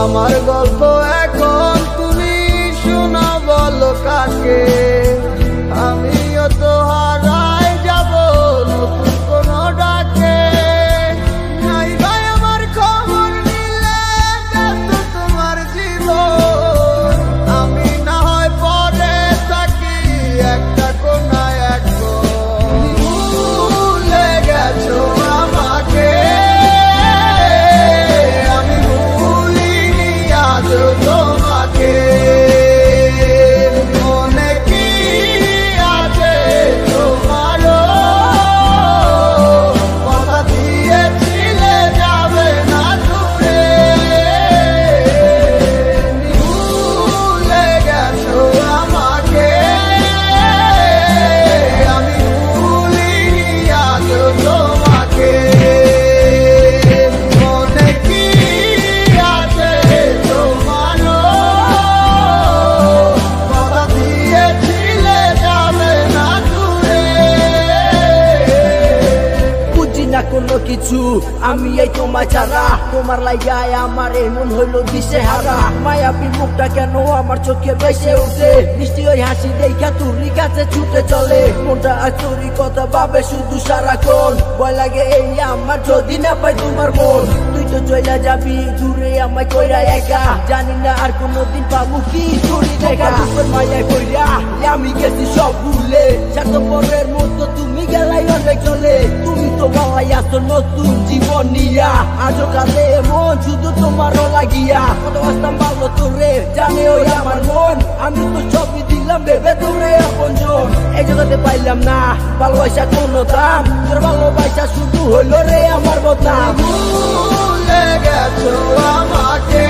আমার গল্প এখন তুমি শোনা, বলো কাকে? আমিও তো হারাই যাব নতুন কোন ডাকে। নাই ভাই আমার খবর নিলে ব্যস্ত তোমার জীবন, আমি না হয় পরে থাকি একটা কোনায় এখন। ভুলে গেছো আমাকে, তোমাকে মনে কি আছে তোমারও? কথা দিয়েছিলে যাবে না দূরে, ভুলে গেছো আমাকে, আমি ভুলিনি আজ তোমাকে। মনে কি আছে কোনো কিছু, আমি এই তোমার ছাড়া, তোমার লাইগায় আমার এমন হইল দিশে হারা। মায়াবী মুখটা কেন আমার চোখে বেসে উঠে, মিষ্টি ওই হাসি দেখা তুরি কাছে ছুটে চলে। মনটা আর তোরই কথা ভাবে শুধু সারাক্ষণ, ভয় লাগে এই আমার যদি না পাই তোমার মন। তুই তো চলে যাবি দূরে আমায় কইরা একা, জানি না আর কোনদিন পাবো কি তোরই দেখা। তোর মায়ায় কইরা আমি গেছি সব ভুলে, স্বার্থপরের মতো তুমি গেলাই অনেক চলে। তুমি তো বাবাই আসো নতুন জীবন নিয়া, আজও কালে এমন শুধু তোমারও লাগিয়া। কত আসতাম ভালো তোরে জানে ওই আমার মন, আমি তো সবই দিলাম ভেবে তোরে আপনজন। এই জগতে পাইলাম না ভালোবাসা কোনো দাম, তোর ভালোবাসা শুধু হইল রে আমার বদনাম। ভুলে গেছো আমাকে।